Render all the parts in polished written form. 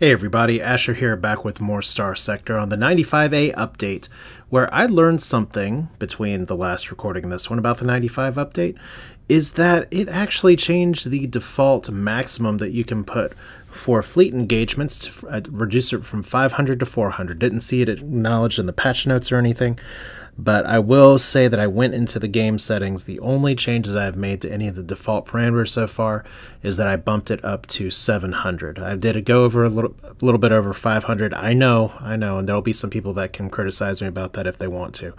Hey everybody, Asher here, back with more Starsector on the 95A update, where I learned something between the last recording and this one about the 95 update, is that it actually changed the default maximum that you can put for fleet engagements to reduce it from 500 to 400. Didn't see it acknowledged in the patch notes or anything, but I will say that I went into the game settings. The only changes I've made to any of the default parameters so far is that I bumped it up to 700. I did go over a little bit over 500. I know, and there'll be some people that can criticize me about that if they want to.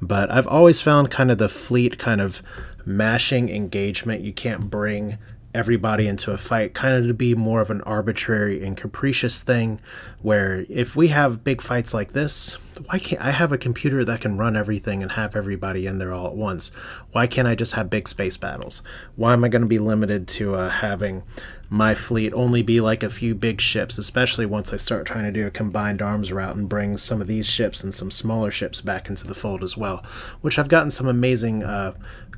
But I've always found kind of the fleet kind of mashing engagement. You can't bring everybody into a fight kind of to be more of an arbitrary and capricious thing, where if we have big fights like this, why can't I have a computer that can run everything and have everybody in there all at once? Why can't I just have big space battles? Why am I going to be limited to having my fleet only be like a few big ships, especially once I start trying to do a combined arms route and bring some of these ships and some smaller ships back into the fold as well, which I've gotten some amazing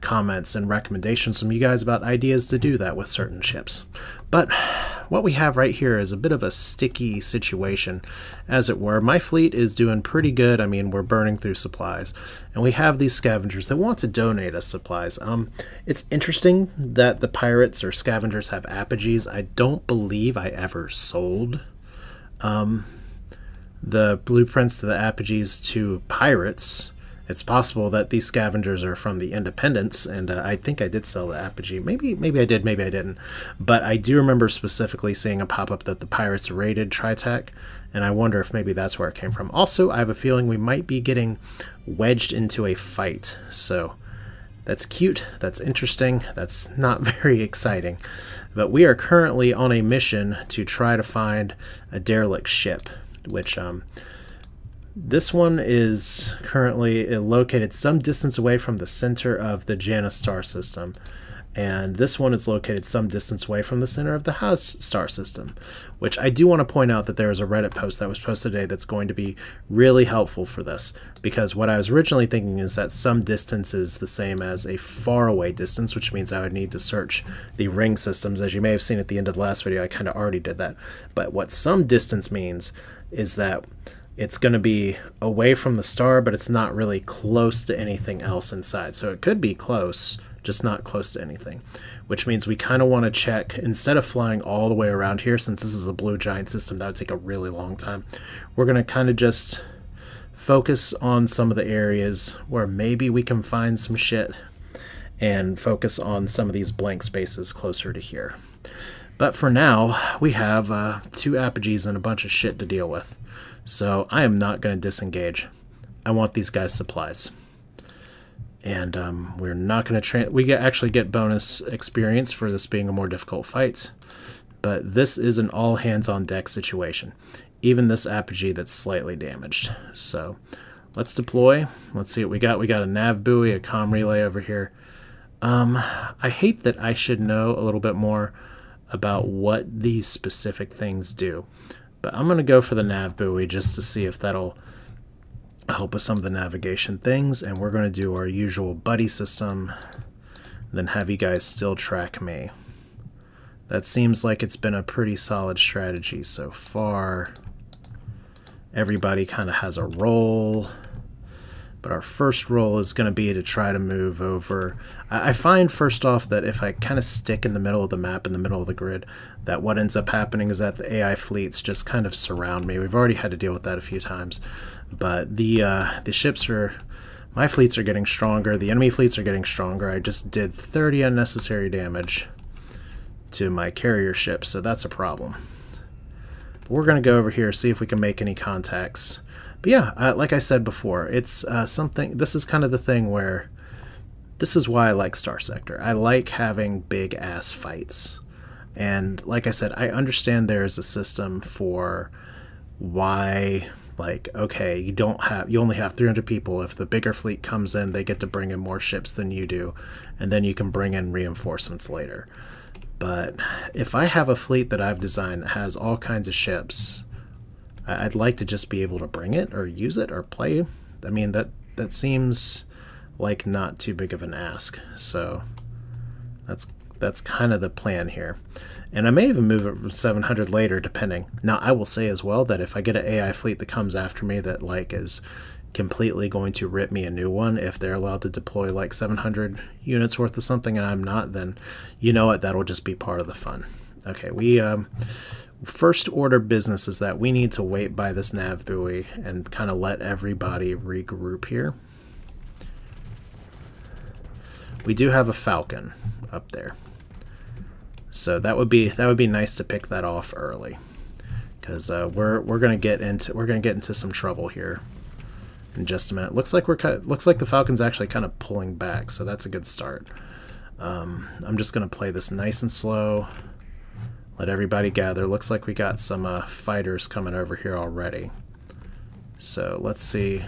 comments and recommendations from you guys about ideas to do that with certain ships. But what we have right here is a bit of a sticky situation, as it were. My fleet is doing pretty good. I mean, we're burning through supplies, and we have these scavengers that want to donate us supplies. It's interesting that the pirates or scavengers have Apogees. I don't believe I ever sold the blueprints to the Apogees to pirates. It's possible that these scavengers are from the Independents, and I think I did sell the Apogee. Maybe I did, maybe I didn't. But I do remember specifically seeing a pop-up that the pirates raided tri-tach, and I wonder if maybe that's where it came from. Also, I have a feeling we might be getting wedged into a fight, so that's cute, that's interesting, that's not very exciting. But we are currently on a mission to try to find a derelict ship, which this one is currently located some distance away from the center of the Janus star system, and this one is located some distance away from the center of the Haas star system, which I do want to point out that there is a Reddit post that was posted today that's going to be really helpful for this, because what I was originally thinking is that some distance is the same as a faraway distance, which means I would need to search the ring systems. As you may have seen at the end of the last video, I kind of already did that. But what some distance means is that it's going to be away from the star, but it's not really close to anything else inside. So it could be close, just not close to anything, which means we kind of want to check, instead of flying all the way around here, since this is a blue giant system, that would take a really long time. We're going to kind of just focus on some of the areas where maybe we can find some shit and focus on some of these blank spaces closer to here. But for now, we have 2 Apogees and a bunch of shit to deal with. So I am not going to disengage. I want these guys' supplies. And we're not going to... actually get bonus experience for this being a more difficult fight. But this is an all-hands-on-deck situation. Even this Apogee that's slightly damaged. So let's deploy. Let's see what we got. We got a nav buoy, a comm relay over here. I hate that I should know a little bit more about what these specific things do. But I'm going to go for the nav buoy just to see if that'll help with some of the navigation things. And we're going to do our usual buddy system, then have you guys still track me. That seems like it's been a pretty solid strategy so far. Everybody kind of has a role. But our first role is going to be to try to move over. I find, first off, that if I kind of stick in the middle of the map, in the middle of the grid, that what ends up happening is that the AI fleets just kind of surround me. We've already had to deal with that a few times. But the ships are... my fleets are getting stronger. The enemy fleets are getting stronger. I just did 30 unnecessary damage to my carrier ship, so that's a problem. But we're going to go over here, see if we can make any contacts. But yeah, like I said before, it's something... this is kind of the thing where... this is why I like Starsector. I like having big-ass fights. And like I said, I understand there's a system for why, like, okay, you only have 300 people. If the bigger fleet comes in, they get to bring in more ships than you do. And then you can bring in reinforcements later. But if I have a fleet that I've designed that has all kinds of ships... I'd like to just be able to bring it or use it or play. I mean, that seems like not too big of an ask. So that's kind of the plan here. And I may even move it from 700 later, depending. Now, I will say as well that if I get an AI fleet that comes after me that like is completely going to rip me a new one, if they're allowed to deploy like 700 units worth of something and I'm not, then you know what, that'll just be part of the fun. Okay, we first order business is that we need to wait by this nav buoy and kind of let everybody regroup here. We do have a Falcon up there, so that would be nice to pick that off early, because we're gonna get into some trouble here in just a minute. Looks like the Falcon's actually kind of pulling back, so that's a good start. I'm just gonna play this nice and slow. Let everybody gather. Looks like we got some fighters coming over here already. So let's see.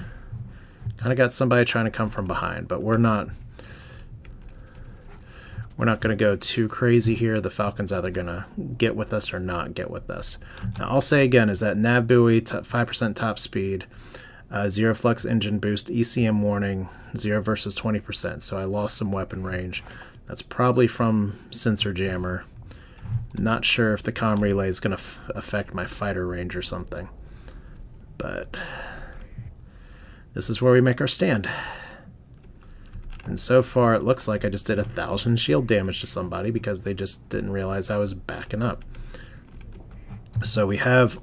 Kind of got somebody trying to come from behind, but we're not going to go too crazy here. The Falcon's either going to get with us or not get with us. Now, I'll say again is that nav buoy, 5% top speed, 0 flux engine boost, ECM warning, 0 versus 20%. So I lost some weapon range. That's probably from sensor jammer. Not sure if the comm relay is going to affect my fighter range or something. But this is where we make our stand. And so far, it looks like I just did 1,000 shield damage to somebody because they just didn't realize I was backing up. So we have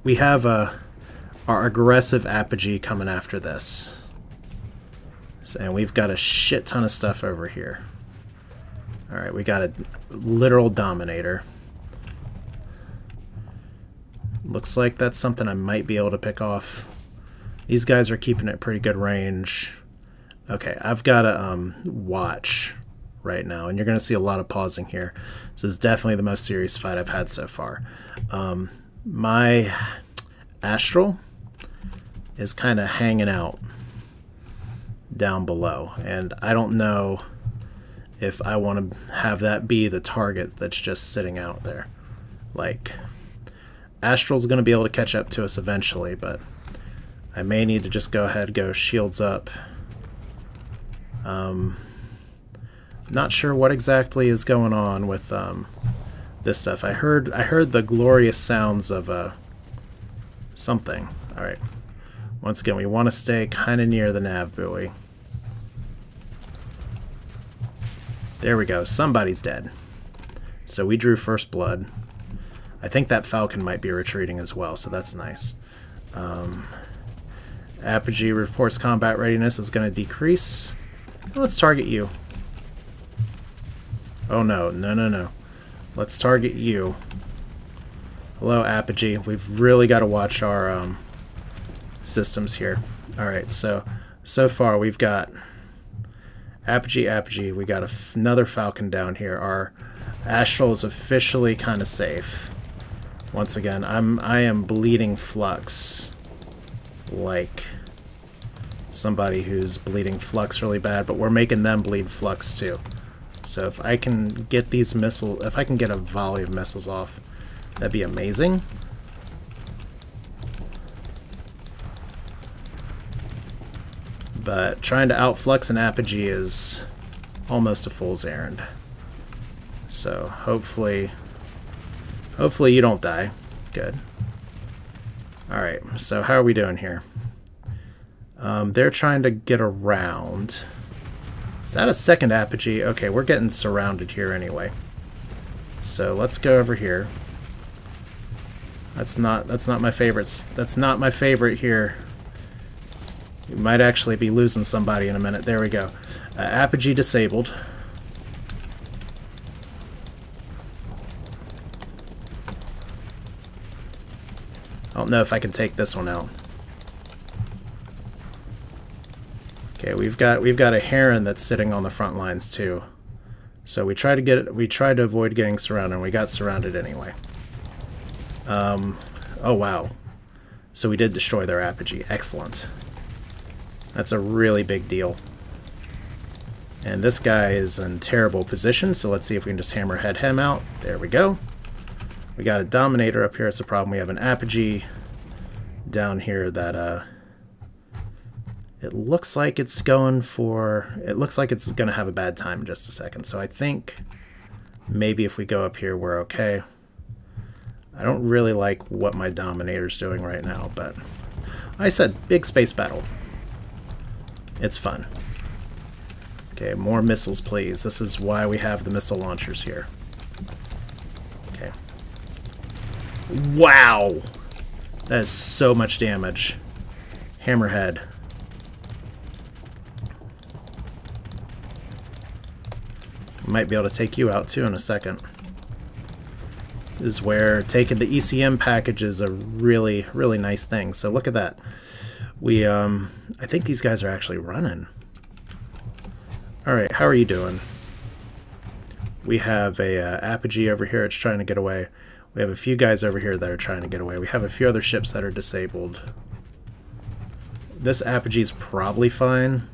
our aggressive Apogee coming after this. So, and we've got a shit ton of stuff over here. All right, we got a literal Dominator. Looks like that's something I might be able to pick off. These guys are keeping it pretty good range. Okay, I've got to watch right now, and you're going to see a lot of pausing here. This is definitely the most serious fight I've had so far. My Astral is kind of hanging out down below, and I don't know if I want to have that be the target that's just sitting out there. Like, Astral's going to be able to catch up to us eventually, but I may need to just go ahead and go shields up. Not sure what exactly is going on with this stuff. I heard the glorious sounds of something. All right. Once again, we want to stay kind of near the nav buoy. There we go. Somebody's dead. So we drew first blood. I think that Falcon might be retreating as well, so that's nice. Apogee reports combat readiness is going to decrease. Let's target you. Oh no, no, no, no. Let's target you. Hello, Apogee. We've really got to watch our systems here. Alright, so far we've got Apogee. We got another Falcon down here. Our Astral is officially kind of safe. Once again, I am bleeding flux like somebody who's bleeding flux really bad, but we're making them bleed flux too. So if I can get these missiles, if I can get a volley of missiles off, that'd be amazing. But trying to outflux an Apogee is almost a fool's errand. So hopefully you don't die. Good. Alright, so how are we doing here? They're trying to get around. Is that a second Apogee? Okay, we're getting surrounded here anyway. So let's go over here. That's not my favorites. That's not my favorite here. We might actually be losing somebody in a minute. There we go. Apogee disabled. I don't know if I can take this one out. Okay, we've got a Heron that's sitting on the front lines too. So we tried to avoid getting surrounded, and we got surrounded anyway. Oh wow. So we did destroy their Apogee. Excellent. That's a really big deal. And this guy is in terrible position, so let's see if we can just hammerhead him out. There we go. We got a Dominator up here. It's a problem. We have an Apogee down here that it looks like it's going to have a bad time in just a second. So I think Maybe if we go up here, we're okay. I don't really like what my Dominator's doing right now, but I said big space battle. It's fun. Okay, more missiles, please. This is why we have the missile launchers here. Okay. Wow! That is so much damage. Hammerhead. Might be able to take you out too in a second. This is where taking the ECM package is a really, really nice thing. So look at that. We, I think these guys are actually running. Alright, how are you doing? We have a Apogee over here. It's trying to get away. We have a few guys over here that are trying to get away. We have a few other ships that are disabled. This Apogee is probably fine.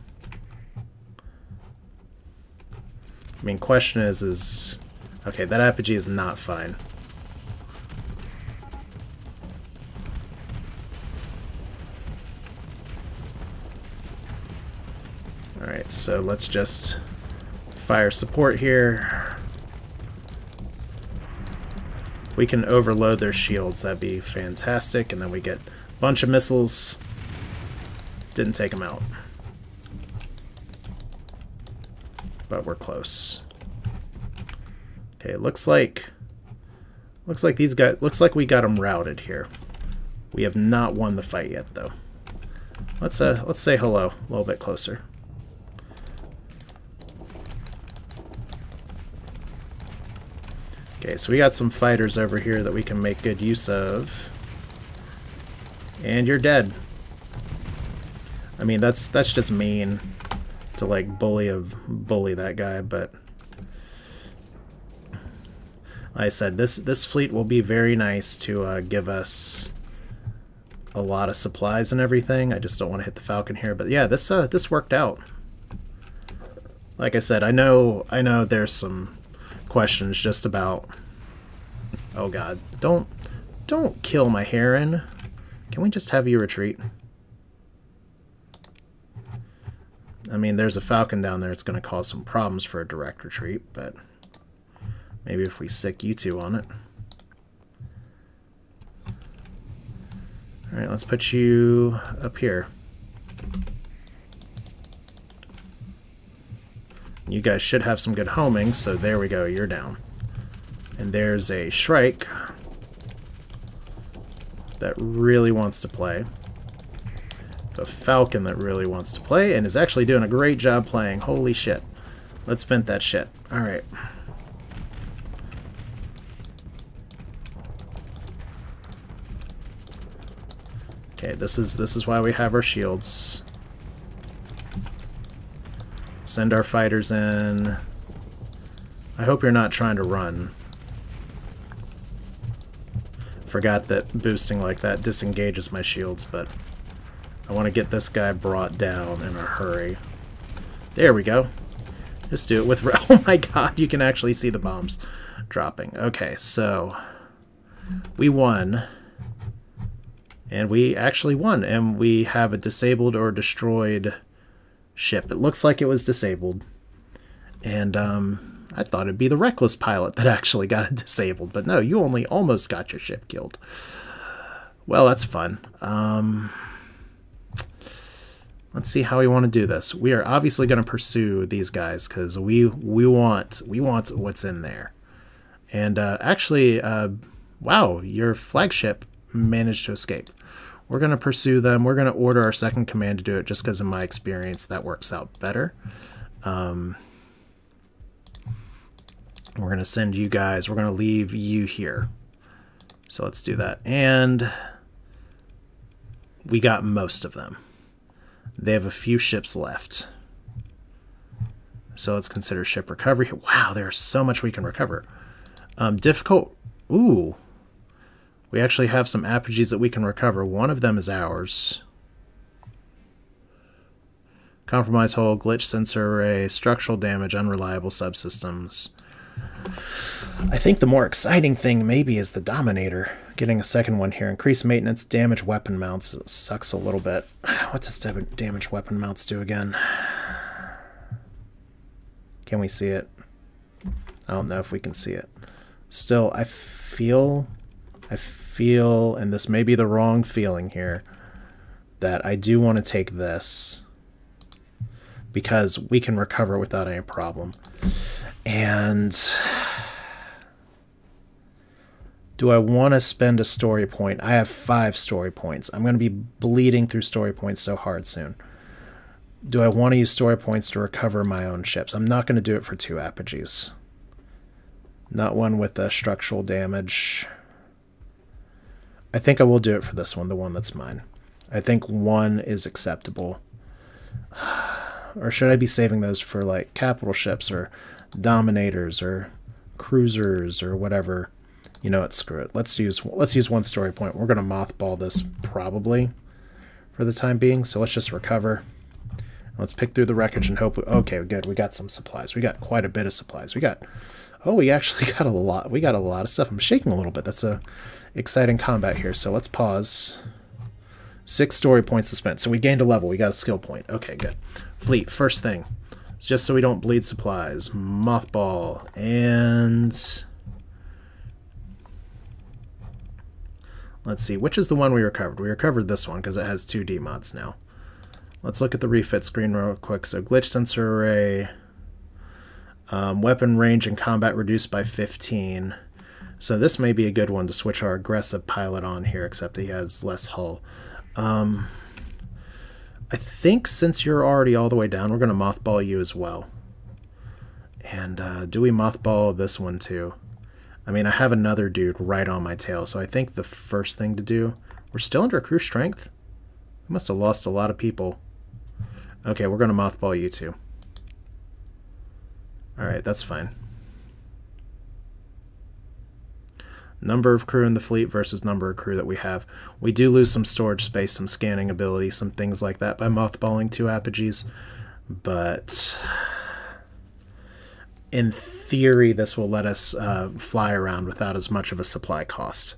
I mean, question is... Okay, that Apogee is not fine. Alright, so let's just fire support here. If we can overload their shields, that'd be fantastic, and then we get a bunch of missiles. Didn't take them out. But we're close. Okay, looks like these guys, looks like we got them routed here. We have not won the fight yet, though. Let's say hello a little bit closer. Okay, so we got some fighters over here that we can make good use of. And you're dead. I mean, that's just mean to like bully that guy, but like I said, this fleet will be very nice to give us a lot of supplies and everything. I just don't want to hit the Falcon here, but yeah, this worked out. Like I said, I know there's some questions just about, oh god, don't kill my Heron. Can we just have you retreat? I mean, there's a Falcon down there. It's going to cause some problems for a direct retreat, but maybe if we sick you two on it. Alright, let's put you up here. You guys should have some good homing, so there we go, you're down. And there's a Shrike that really wants to play. The Falcon that really wants to play and is actually doing a great job playing. Holy shit. Let's vent that shit. Alright. Okay, this is why we have our shields. Send our fighters in. I hope you're not trying to run. Forgot that boosting like that disengages my shields, but I want to get this guy brought down in a hurry. There we go. Just do it with... Oh my god, you can actually see the bombs dropping. Okay, so we won. And we actually won. And we have a disabled or destroyed ship. It looks like it was disabled. And I thought it'd be the reckless pilot that actually got it disabled. But no, you only almost got your ship killed. Well, that's fun. Let's see how we want to do this. We are obviously going to pursue these guys because we want what's in there. And actually, wow, your flagship managed to escape. We're going to pursue them. We're going to order our second command to do it just because in my experience that works out better. We're going to send you guys. We're going to leave you here. So let's do that. And we got most of them. They have a few ships left. So let's consider ship recovery. Wow, there's so much we can recover. Difficult. Ooh. We actually have some Apogees that we can recover. One of them is ours. Compromise hull, glitch sensor array, structural damage, unreliable subsystems. I think the more exciting thing maybe is the Dominator. Getting a second one here. Increased maintenance, damage weapon mounts. It sucks a little bit. What does damage weapon mounts do again? Can we see it? I don't know if we can see it. Still, I feel, and this may be the wrong feeling here, that I do want to take this because we can recover without any problem. And do I want to spend a story point? I have 5 story points. I'm going to be bleeding through story points so hard soon. Do I want to use story points to recover my own ships? I'm not going to do it for 2 Apogees. Not one with the structural damage. I think I will do it for this one, the one that's mine. I think 1 is acceptable. Or should I be saving those for like capital ships or dominators or cruisers or whatever? You know what, screw it. Let's use 1 story point. We're going to mothball this probably for the time being. So let's just recover. Let's pick through the wreckage and hope. Okay, good. We got some supplies. We got quite a bit of supplies. We got, oh, we actually got a lot. We got a lot of stuff. I'm shaking a little bit. That's a exciting combat here. So let's pause. 6 story points to spend. So we gained a level. We got a skill point. Okay, good. Fleet, first thing. It's just so we don't bleed supplies. Mothball. And let's see. Which is the one we recovered? We recovered this one because it has 2 D-mods now. Let's look at the refit screen real quick. So glitch sensor array. Weapon range and combat reduced by 15. So this may be a good one to switch our aggressive pilot on here, except he has less hull. I think since you're already all the way down, we're going to mothball you as well. And do we mothball this one too? I mean, I have another dude right on my tail, so I think the first thing to do... We're still under crew strength? We must have lost a lot of people. Okay, we're going to mothball you too. Alright, that's fine. Number of crew in the fleet versus number of crew that we have. We do lose some storage space, some scanning ability, some things like that by mothballing 2 Apogees. But in theory, this will let us fly around without as much of a supply cost,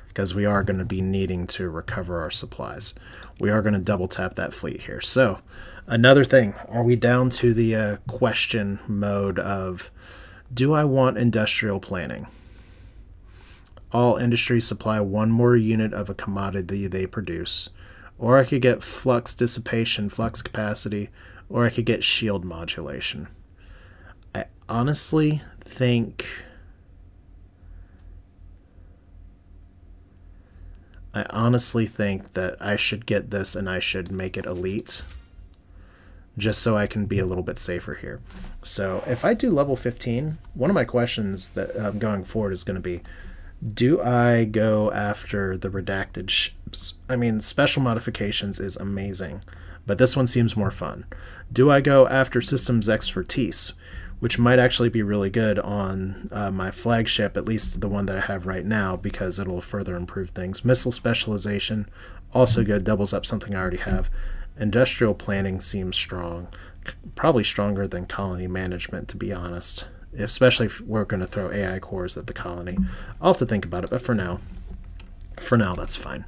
because we are going to be needing to recover our supplies. We are going to double tap that fleet here. So another thing, are we down to the question mode of, do I want industrial planning? All industries supply 1 more unit of a commodity they produce. Or I could get flux dissipation, flux capacity, or I could get shield modulation. I honestly think that I should get this and I should make it elite, just so I can be a little bit safer here. So if I do level 15, one of my questions that going forward is going to be, do I go after the redacted ships? I mean, special modifications is amazing, but this one seems more fun. Do I go after systems expertise, which might actually be really good on my flagship, at least the one that I have right now, because it'll further improve things. Missile specialization, also good, doubles up something I already have. Industrial planning seems strong, probably stronger than colony management, to be honest. Especially if we're going to throw AI cores at the colony. I'll have to think about it, but for now, that's fine.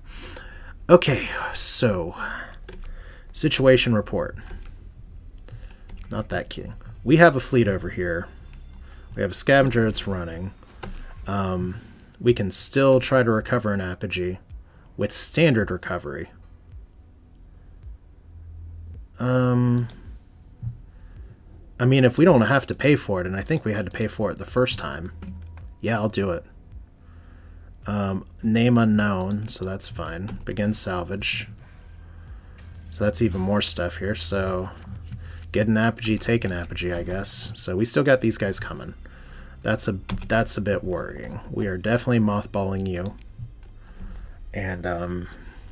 Okay, so situation report. Not that key. We have a fleet over here. We have a scavenger that's running. We can still try to recover an apogee with standard recovery. I mean, if we don't have to pay for it, and I think we had to pay for it the first time, yeah, I'll do it. Name unknown, so that's fine. Begin salvage. So that's even more stuff here. So get an apogee, take an apogee, I guess. So we still got these guys coming. That's a bit worrying. We are definitely mothballing you. And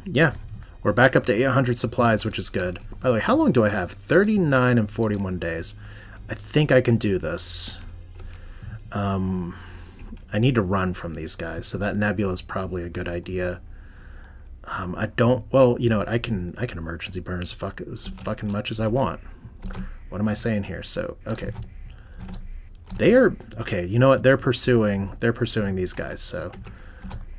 yeah, we're back up to 800 supplies, which is good. By the way, how long do I have? 39 and 41 days. I think I can do this. I need to run from these guys, so that nebula is probably a good idea. I don't... Well, you know what? I can emergency burn as fucking much as I want. What am I saying here? So, okay. They are... Okay, you know what? They're pursuing these guys, so...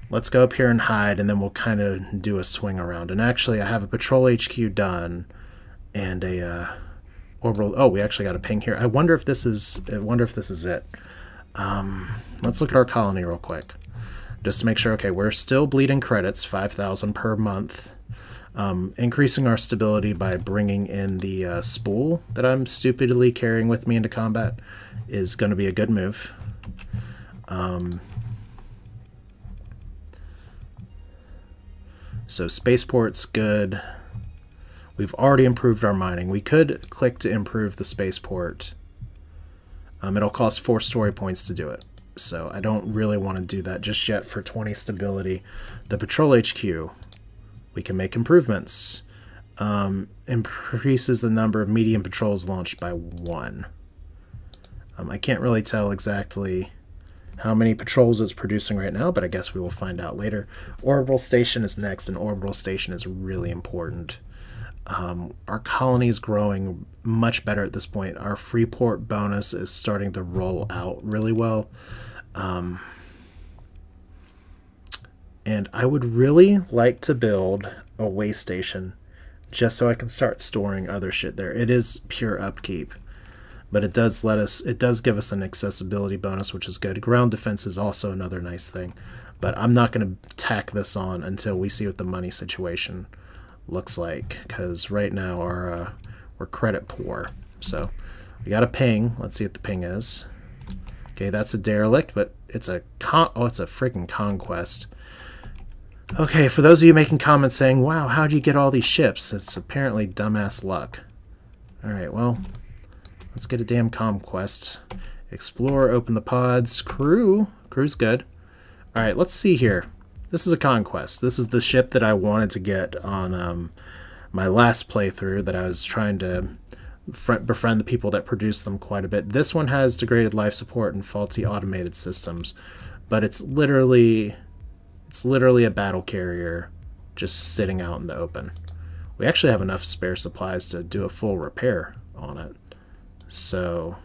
Let's go up here and hide, and then we'll kind of do a swing around. And actually, I have a patrol HQ done, and a orbital... Oh, we actually got a ping here. I wonder if this is it. Let's look at our colony real quick, just to make sure. Okay, we're still bleeding credits, 5,000 per month. Increasing our stability by bringing in the spool that I'm stupidly carrying with me into combat is going to be a good move. So spaceport's good. We've already improved our mining. We could click to improve the spaceport. It'll cost 4 story points to do it, so I don't really want to do that just yet for 20 stability. The patrol HQ, we can make improvements. Increases the number of medium patrols launched by 1. I can't really tell exactly how many patrols it's producing right now, but I guess we will find out later. Orbital Station is next, and Orbital Station is really important. Our colony is growing much better at this point. Our Freeport bonus is starting to roll out really well. And I would really like to build a way station just so I can start storing other shit there. It is pure upkeep, but it does give us an accessibility bonus, which is good. Ground defense is also another nice thing, but I'm not going to tack this on until we see what the money situation looks like, because right now we're credit poor. So we got a ping. Let's see what the ping is. Okay, that's a derelict, but it's a it's a freaking conquest. Okay, for those of you making comments saying, wow, how'd you get all these ships? It's apparently dumbass luck. Alright, well, let's get a damn conquest. Explore, open the pods. Crew's good. Alright, let's see here. This is a conquest. This is the ship that I wanted to get on my last playthrough, that I was trying to befriend the people that produce them quite a bit. This one has degraded life support and faulty automated systems, but it's literally a battle carrier just sitting out in the open. We actually have enough spare supplies to do a full repair on it. So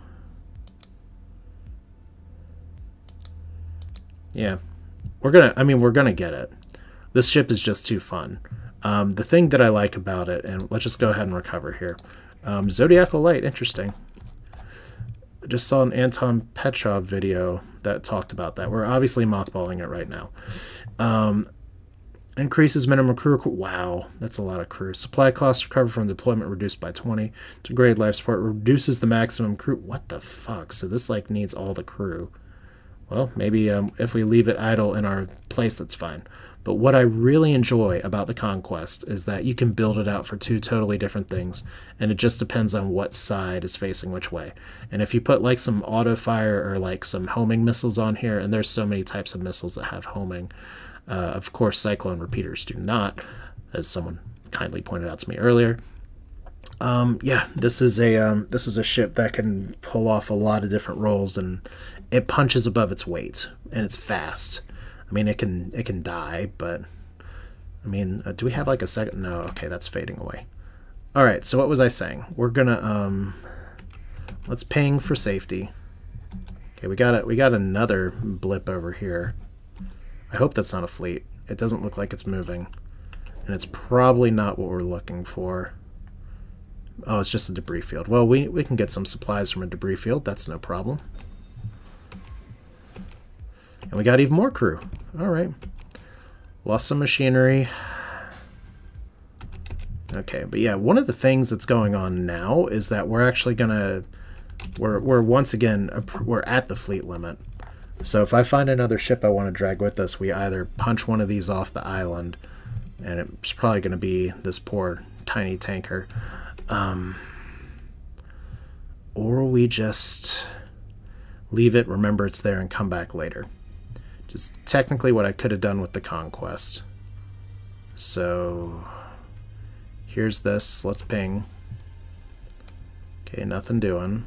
yeah, we're gonna get it. This ship is just too fun. The thing that I like about it, and let's just go ahead and recover here. Zodiacal Light, interesting. I just saw an Anton Petrov video that talked about that. We're obviously mothballing it right now. Increases minimum crew. Wow, that's a lot of crew. Supply costs recovered from deployment reduced by 20. Degrade life support reduces the maximum crew. What the fuck? So this like needs all the crew. Well, maybe if we leave it idle in our place, that's fine. But what I really enjoy about the Conquest is that you can build it out for 2 totally different things, and it just depends on what side is facing which way. And if you put like some auto fire or like some homing missiles on here, and there's so many types of missiles that have homing. Of course, cyclone repeaters do not, as someone kindly pointed out to me earlier. Yeah, this is a ship that can pull off a lot of different roles, and it punches above its weight, and it's fast. I mean, it can die, but I mean, do we have like a second? No, okay, that's fading away. All right, so what was I saying? We're gonna let's ping for safety. Okay, we got another blip over here. I hope that's not a fleet. It doesn't look like it's moving, and it's probably not what we're looking for. Oh, it's just a debris field. Well, we can get some supplies from a debris field. That's no problem. And we got even more crew. All right. Lost some machinery. Okay, but yeah, one of the things that's going on now is that we're actually gonna we're once again we're at the fleet limit. So if I find another ship I want to drag with us, we either punch one of these off the island, and it's probably going to be this poor tiny tanker, or we just leave it, remember it's there, and come back later. Just technically what I could have done with the Conquest. So here's this. Let's ping. Okay, nothing doing.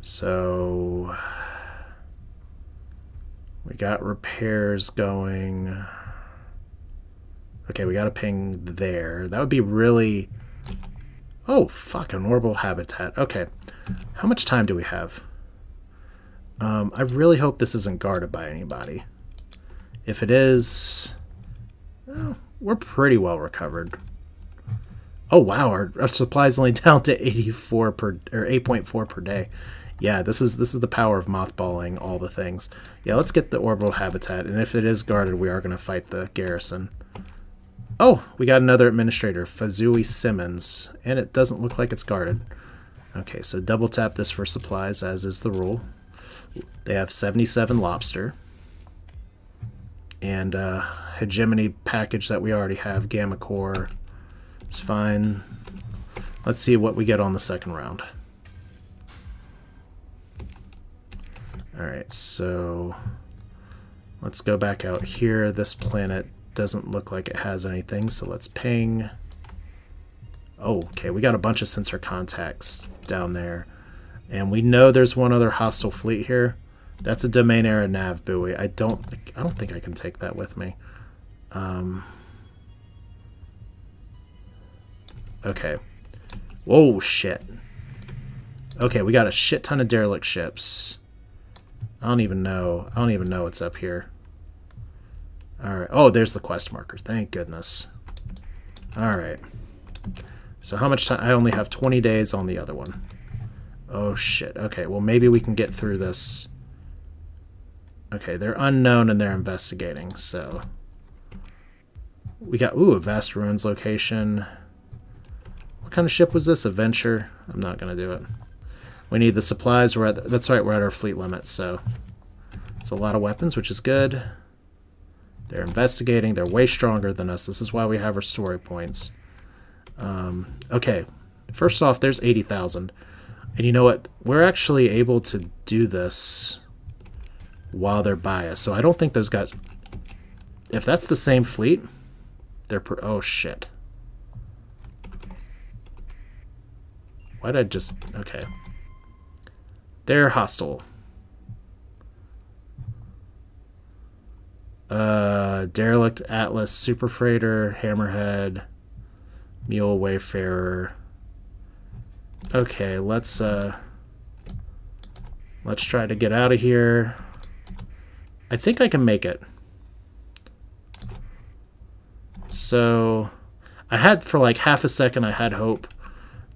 So we got repairs going. Okay, we got a ping there. That would be really... Oh, fuck, an orbital habitat. Okay, how much time do we have? I really hope this isn't guarded by anybody. If it is, well, we're pretty well recovered. Oh wow, our supply's only down to 84 per or 8.4 per day. Yeah, this is the power of mothballing all the things. Yeah, let's get the orbital habitat, and if it is guarded, we are going to fight the garrison. Oh, we got another administrator, Fazui Simmons, and it doesn't look like it's guarded. Okay, so double tap this for supplies, as is the rule. They have 77 lobster. And hegemony package that we already have, gamma core, is fine. Let's see what we get on the second round. Alright, so let's go back out here. This planet doesn't look like it has anything, so let's ping. Oh, okay, we got a bunch of sensor contacts down there. And we know there's one other hostile fleet here. That's a domain era nav buoy. I don't think I can take that with me. Okay. Whoa, shit. Okay, we got a shit ton of derelict ships. I don't even know what's up here. Alright. Oh, there's the quest marker. Thank goodness. Alright. So how much time? I only have 20 days on the other one. Oh, shit. Okay, well, maybe we can get through this. Okay, they're unknown and they're investigating, so... We got, ooh, a vast ruins location. What kind of ship was this? A Venture? I'm not going to do it. We need the supplies. That's right, we're at our fleet limit, so... It's a lot of weapons, which is good. They're investigating. They're way stronger than us. This is why we have our story points. Okay, first off, there's 80,000. And you know what? We're actually able to do this while they're by us. So I don't think those guys... If that's the same fleet, they're... Oh, shit. Why'd I just... Okay. They're hostile. Derelict, Atlas, Super Freighter, Hammerhead, Mule, Wayfarer. Okay, let's try to get out of here. I think I can make it. So, I had, for like half a second, I had hope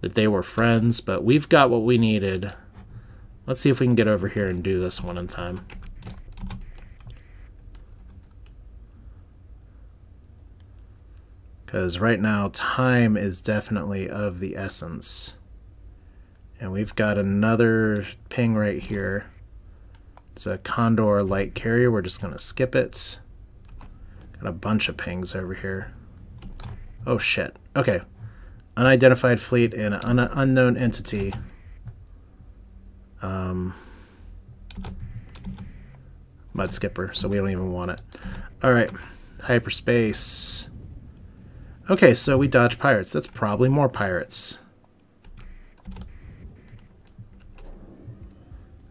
that they were friends, but we've got what we needed. Let's see if we can get over here and do this one in time. Because right now, time is definitely of the essence. And we've got another ping right here. It's a Condor light carrier. We're just going to skip it. Got a bunch of pings over here. Oh, shit. Okay. Unidentified fleet and an unknown entity. Mud skipper, so we don't even want it. Alright. Hyperspace. Okay, so we dodge pirates. That's probably more pirates.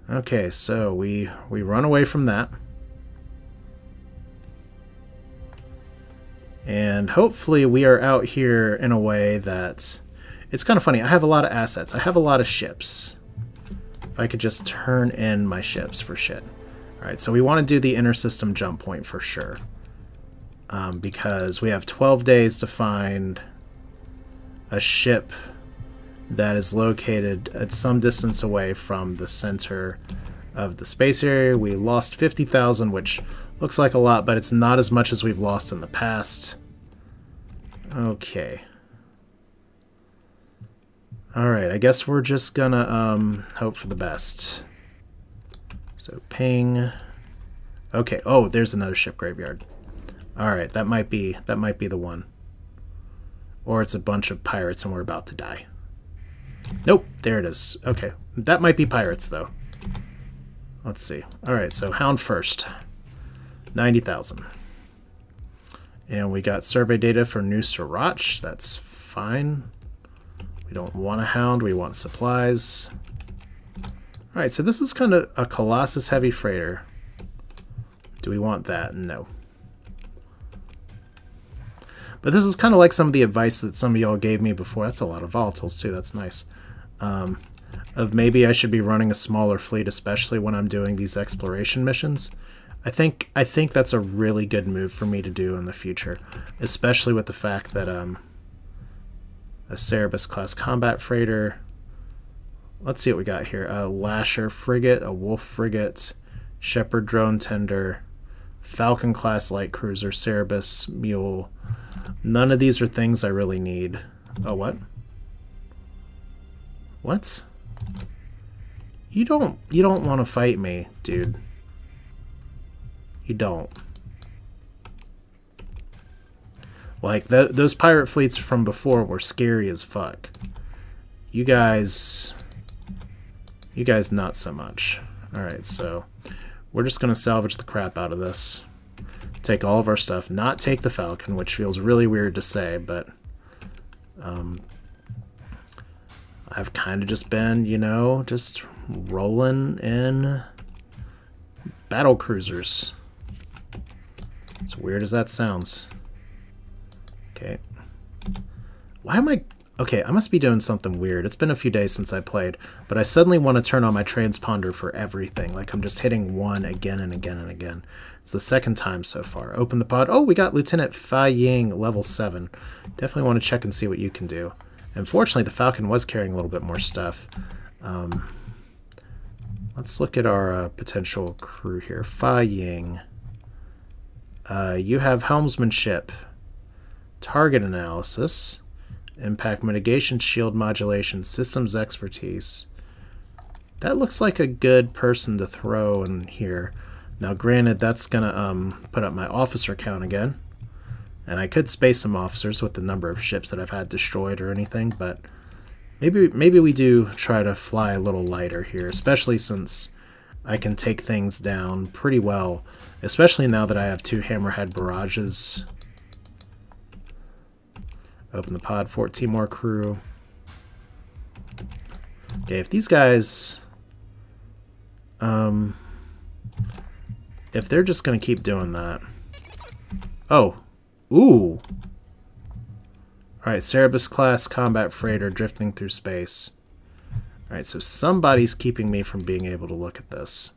Okay, so we run away from that. And hopefully we are out here in a way that... It's kind of funny. I have a lot of assets. I have a lot of ships. If I could just turn in my ships for shit. Alright, so we want to do the inter-system jump point for sure. Because we have 12 days to find a ship that is located at some distance away from the center of the space area. We lost 50,000, which looks like a lot, but it's not as much as we've lost in the past. Okay. Alright, I guess we're just gonna hope for the best. So ping. Okay, oh, there's another ship graveyard. Alright, that might be the one. Or it's a bunch of pirates and we're about to die. Nope, there it is. Okay, that might be pirates though. Let's see. Alright, so Hound first. 90,000. And we got survey data for New Sriracha. That's fine. We don't want a Hound, we want supplies. Alright, so this is kind of a Colossus heavy freighter. Do we want that? No. But this is kind of like some of the advice that some of y'all gave me before. That's a lot of volatiles too, that's nice. Of maybe I should be running a smaller fleet, especially when I'm doing these exploration missions. I think that's a really good move for me to do in the future, especially with the fact that a Cerebus class combat freighter, let's see what we got here. A Lasher frigate, a Wolf frigate, Shepherd drone tender, Falcon class light cruiser, Cerebus mule. None of these are things I really need. Oh, what? What? You don't want to fight me, dude. You don't. Like, those pirate fleets from before were scary as fuck. You guys not so much. Alright, so we're just going to salvage the crap out of this. Take all of our stuff. Not take the Falcon, which feels really weird to say, but I've kind of just been, you know, just rolling in battle cruisers. As weird as that sounds. Okay. Why am I... Okay, I must be doing something weird. It's been a few days since I played, but I suddenly want to turn on my transponder for everything. Like, I'm just hitting one again and again and again. It's the second time so far. Open the pod. Oh, we got Lieutenant Fa Ying, level 7. Definitely want to check and see what you can do. Unfortunately, the Falcon was carrying a little bit more stuff. Let's look at our potential crew here. Fa Ying. You have helmsmanship, target analysis, impact mitigation, shield modulation, systems expertise. That looks like a good person to throw in here. Now, granted, that's gonna put up my officer count again, and I could space some officers with the number of ships that I've had destroyed or anything, but maybe we do try to fly a little lighter here, especially since I can take things down pretty well, especially now that I have 2 hammerhead barrages. Open the pod, 14 more crew. Okay, if these guys... if they're just going to keep doing that... Oh! Ooh! Alright, Cerebus class combat freighter drifting through space. Alright, so somebody's keeping me from being able to look at this.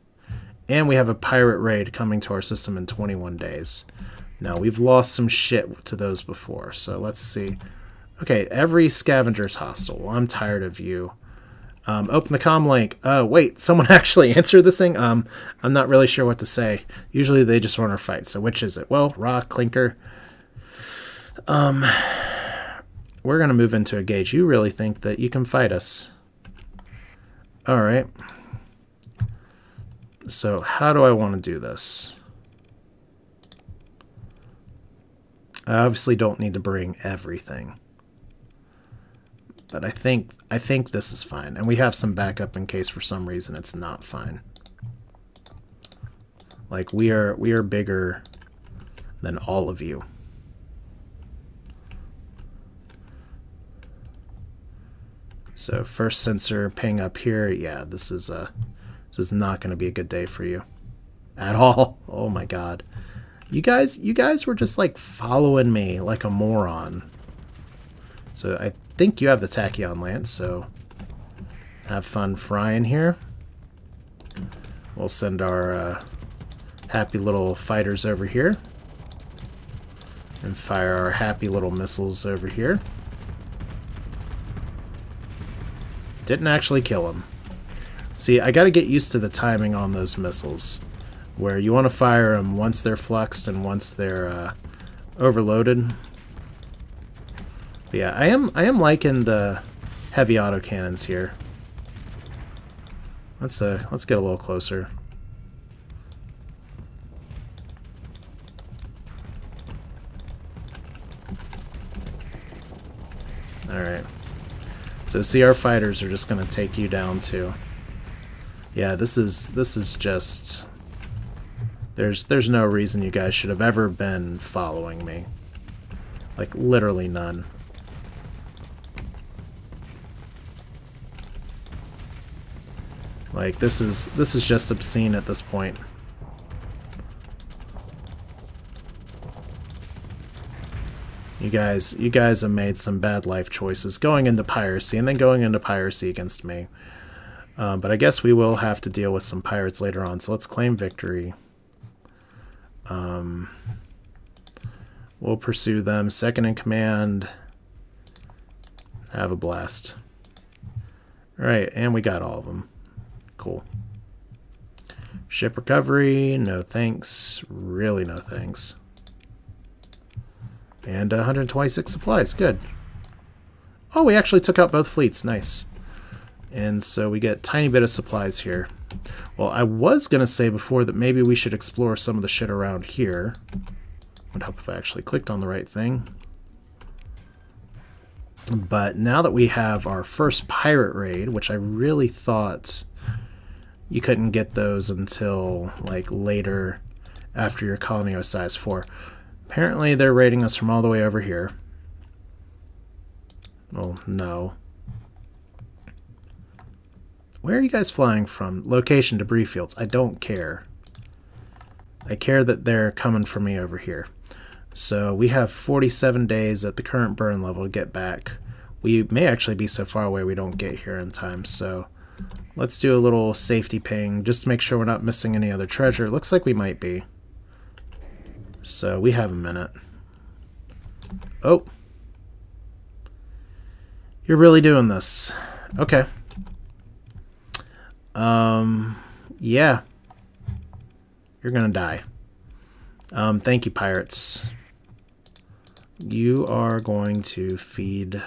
And we have a pirate raid coming to our system in 21 days. Now, we've lost some shit to those before, so let's see. Okay, every scavenger's hostile. Well, I'm tired of you. Open the comm link. Wait, someone actually answered this thing? I'm not really sure what to say. Usually they just want to fight, so which is it? Well, Rock, Clinker. We're going to move into a gauge. You really think that you can fight us? Alright. So, how do I want to do this? I obviously don't need to bring everything. But I think this is fine. And we have some backup in case for some reason it's not fine. Like, we are bigger than all of you. So first sensor ping up here. Yeah, this is not going to be a good day for you at all. Oh my god. You guys were just like following me like a moron. So I think you have the tachyon lance, so have fun frying here. We'll send our happy little fighters over here and fire our happy little missiles over here. Didn't actually kill him. See, I gotta get used to the timing on those missiles, where you want to fire them once they're fluxed and once they're overloaded. But yeah, I am liking the heavy autocannons here. Let's get a little closer. All right. So see, our fighters are just going to take you down too. Yeah, this is just... There's no reason you guys should have ever been following me. Like, literally none. Like, this is just obscene at this point. You guys have made some bad life choices, going into piracy and then going into piracy against me. But I guess we will have to deal with some pirates later on, so let's claim victory. We'll pursue them. Second in command. Have a blast. Alright, and we got all of them. Cool. Ship recovery, no thanks. Really no thanks. And 126 supplies, good. Oh, we actually took out both fleets, nice. And so we get a tiny bit of supplies here. Well, I was going to say before that maybe we should explore some of the shit around here. Would help if I actually clicked on the right thing. But now that we have our first pirate raid, which I really thought you couldn't get those until like later after your colony was size 4. Apparently they're raiding us from all the way over here. Oh, no. Where are you guys flying from? Location, debris fields. I don't care. I care that they're coming for me over here. So we have 47 days at the current burn level to get back. We may actually be so far away we don't get here in time, so let's do a little safety ping just to make sure we're not missing any other treasure. Looks like we might be. So we have a minute. Oh. You're really doing this. Okay. Yeah. You're gonna die. Thank you, pirates. You are going to feed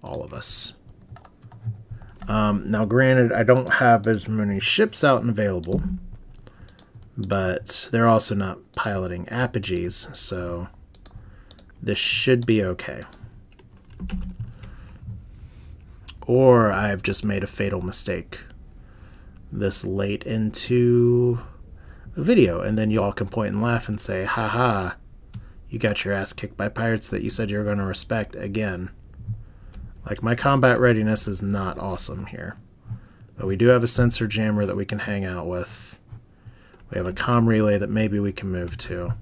all of us. Now, granted, I don't have as many ships out and available, but they're also not piloting Apogees, so this should be okay. Or I've just made a fatal mistake this late into a video, and then you all can point and laugh and say, haha, you got your ass kicked by pirates that you said you were going to respect again. Like, my combat readiness is not awesome here. But we do have a sensor jammer that we can hang out with. We have a comm relay that maybe we can move to.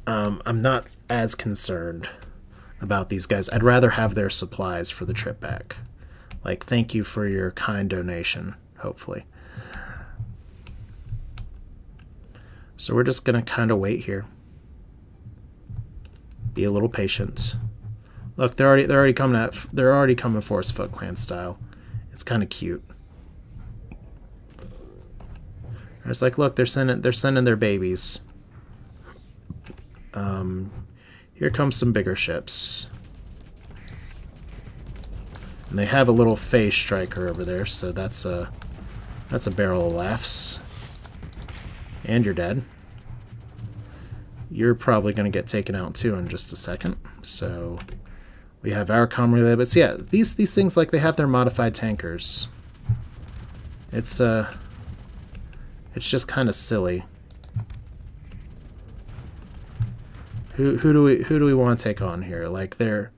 I'm not as concerned about these guys. I'd rather have their supplies for the trip back. Like, thank you for your kind donation, hopefully. So we're just going to kind of wait here. Be a little patient. Look, they're already coming for us Foot Clan style. It's kind of cute. It's like, look, they're sending their babies. Here comes some bigger ships. And they have a little phase striker over there, so that's a barrel of laughs. And you're dead. You're probably going to get taken out too in just a second. So we have our comm relay, but so yeah, these things, like, they have their modified tankers. It's just kind of silly. Who do we want to take on here? Like, they're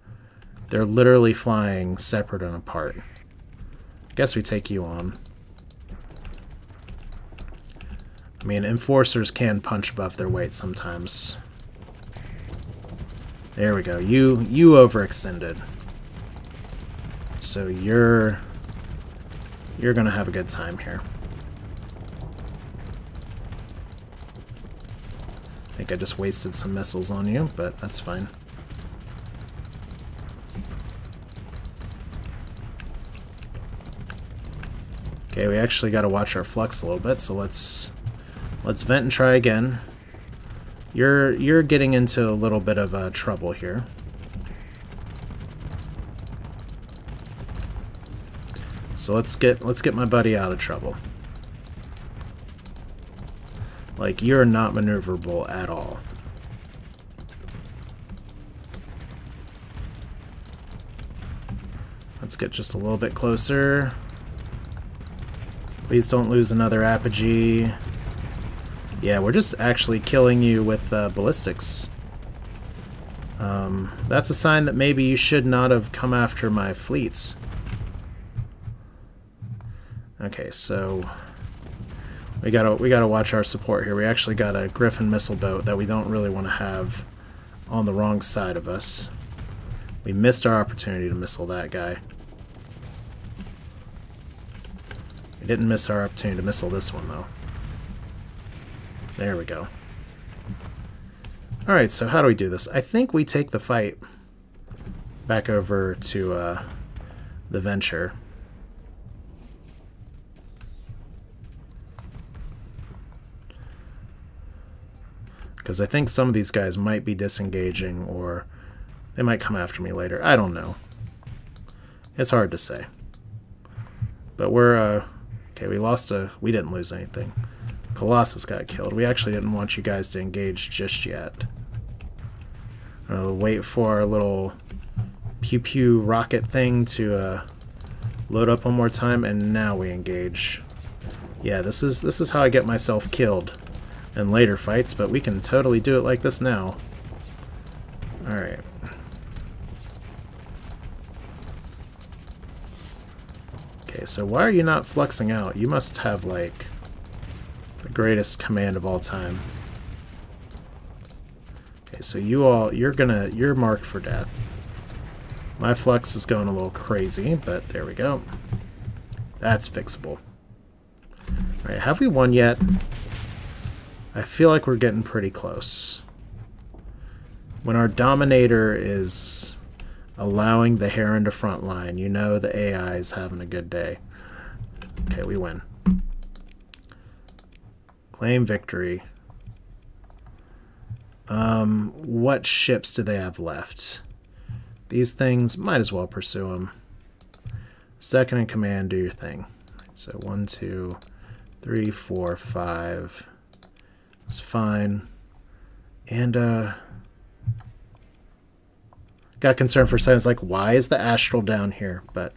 literally flying separate and apart. I guess we take you on. I mean, enforcers can punch above their weight sometimes. There we go. You overextended. So you're gonna have a good time here. I think I just wasted some missiles on you, but that's fine. Okay, we actually got to watch our flux a little bit, so let's vent and try again. You're getting into a little bit of trouble here. So let's get my buddy out of trouble. Like, you're not maneuverable at all. Let's get just a little bit closer. Please don't lose another Apogee. Yeah, we're just actually killing you with ballistics. That's a sign that maybe you should not have come after my fleets. Okay, so we gotta watch our support here. We actually got a Griffin missile boat that we don't really want to have on the wrong side of us. We missed our opportunity to missile that guy. We didn't miss our opportunity to missile this one, though. There we go. Alright, so how do we do this? I think we take the fight back over to the Venture. Because I think some of these guys might be disengaging, or they might come after me later. I don't know. It's hard to say. But we're, okay, we didn't lose anything. Colossus got killed. We actually didn't want you guys to engage just yet. I'll wait for our little pew-pew rocket thing to load up one more time, and now we engage. Yeah, this is how I get myself killed in later fights, but we can totally do it like this now. Alright. Okay, so why are you not fluxing out? You must have, like, the greatest command of all time. Okay, so you're marked for death. My flux is going a little crazy, but there we go. That's fixable. Alright, have we won yet? I feel like we're getting pretty close. When our Dominator is allowing the hair into front line, you know the AI is having a good day. Okay, we win. Claim victory. What ships do they have left? These things, might as well pursue them. Second in command, do your thing. So 1, 2, 3, 4, 5. It's fine. And, got concerned for a second. It's like, why is the Astral down here? But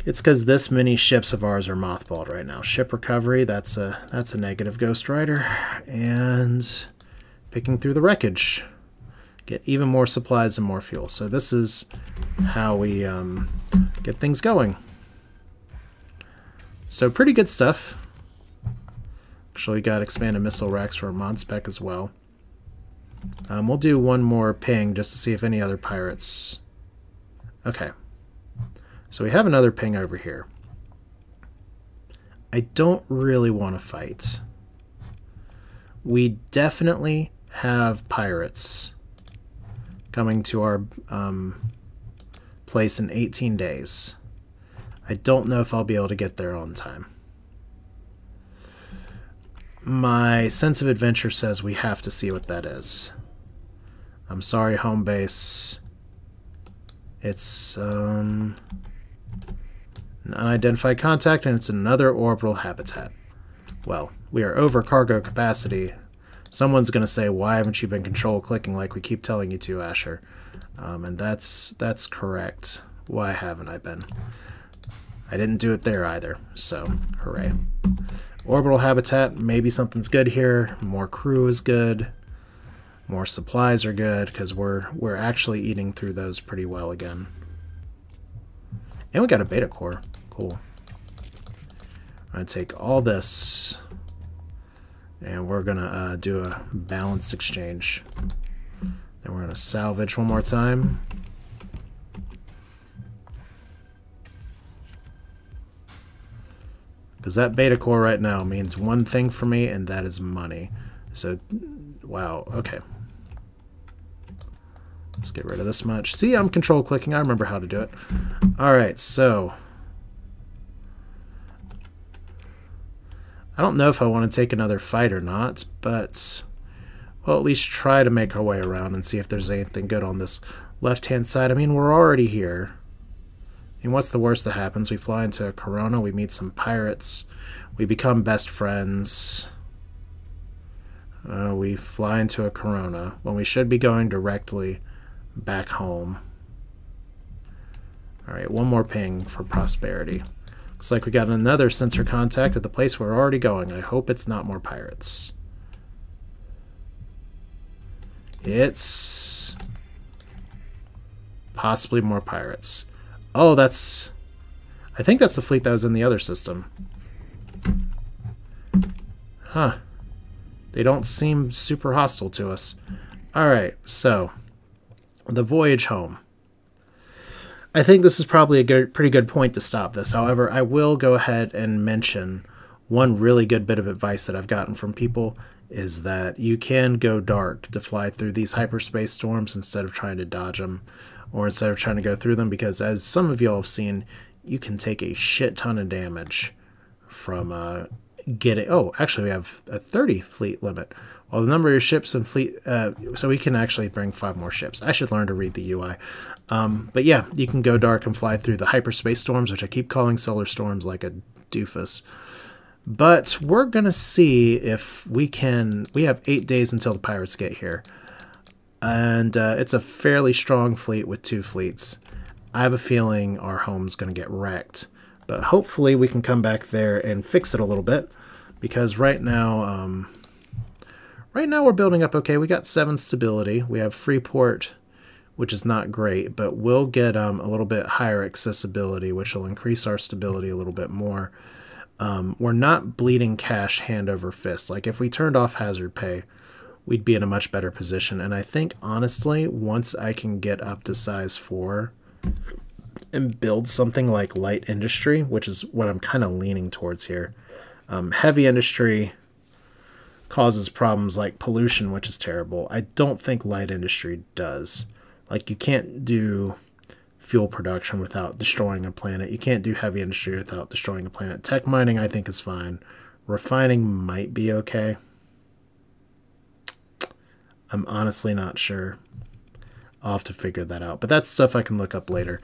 it's because this many ships of ours are mothballed right now. Ship recovery, that's a negative, Ghost Rider. And picking through the wreckage. Get even more supplies and more fuel. So this is how we get things going. So pretty good stuff. Actually got expanded missile racks for a mod spec as well. We'll do one more ping just to see if any other pirates... Okay. So we have another ping over here. I don't really want to fight. We definitely have pirates coming to our place in 18 days. I don't know if I'll be able to get there on time. My sense of adventure says we have to see what that is. I'm sorry, home base. It's an unidentified contact, and it's another orbital habitat. Well, we are over cargo capacity. Someone's going to say, why haven't you been control clicking like we keep telling you to, Asher? And that's correct. Why haven't I been? I didn't do it there either, so hooray. Orbital habitat, maybe something's good here. More crew is good. More supplies are good, because we're actually eating through those pretty well again. And we got a beta core. Cool. I'm going to take all this, and we're going to do a balanced exchange. Then we're going to salvage one more time. Because that beta core right now means one thing for me, and that is money. So, wow, okay. Let's get rid of this much. See, I'm control clicking. I remember how to do it. Alright, so... I don't know if I want to take another fight or not, but we'll at least try to make our way around and see if there's anything good on this left-hand side. I mean, we're already here. And what's the worst that happens? We fly into a Corona, we meet some pirates, we become best friends. We fly into a Corona when we should be going directly back home. Alright, one more ping for prosperity. Looks like we got another sensor contact at the place we're already going. I hope it's not more pirates. It's possibly more pirates. Oh, that's... I think that's the fleet that was in the other system. Huh. They don't seem super hostile to us. Alright, so... the Voyage Home. I think this is probably a pretty good point to stop this. However, I will go ahead and mention one really good bit of advice that I've gotten from people is that you can go dark to fly through these hyperspace storms instead of trying to dodge them, or instead of trying to go through them, because as some of y'all have seen, you can take a shit ton of damage from getting... Oh, actually we have a 30 fleet limit. Well, the number of your ships and fleet... so we can actually bring 5 more ships. I should learn to read the UI. But yeah, you can go dark and fly through the hyperspace storms, which I keep calling solar storms like a doofus. But we're going to see if we can... We have 8 days until the pirates get here. And it's a fairly strong fleet with 2 fleets. I have a feeling our home's going to get wrecked. But hopefully we can come back there and fix it a little bit. Because right now we're building up okay. We got 7 stability. We have Freeport, which is not great. But we'll get a little bit higher accessibility, which will increase our stability a little bit more. We're not bleeding cash hand over fist. Like, if we turned off hazard pay, we'd be in a much better position. And I think, honestly, once I can get up to size 4 and build something like light industry, which is what I'm kind of leaning towards here. Heavy industry causes problems like pollution, which is terrible. I don't think light industry does. Like, you can't do fuel production without destroying a planet. You can't do heavy industry without destroying a planet. Tech mining, I think, is fine. Refining might be okay. I'm honestly not sure. I'll have to figure that out. But that's stuff I can look up later.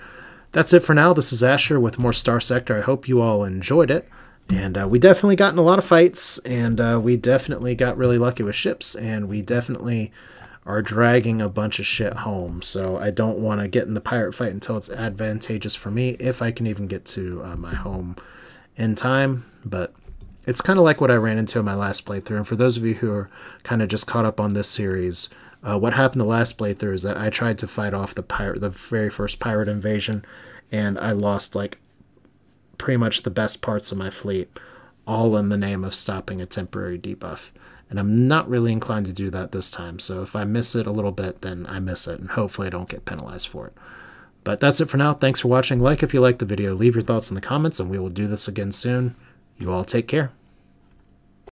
That's it for now. This is Asher with more Starsector. I hope you all enjoyed it. And we definitely got in a lot of fights. And we definitely got really lucky with ships. And we definitely are dragging a bunch of shit home. So I don't want to get in the pirate fight until it's advantageous for me, if I can even get to my home in time. But it's kind of like what I ran into in my last playthrough. And for those of you who are kind of just caught up on this series, what happened the last playthrough is that I tried to fight off the very first pirate invasion, and I lost like pretty much the best parts of my fleet, all in the name of stopping a temporary debuff. And I'm not really inclined to do that this time. So if I miss it a little bit, then I miss it. And hopefully I don't get penalized for it. But that's it for now. Thanks for watching. Like if you liked the video. Leave your thoughts in the comments, and we will do this again soon. You all take care.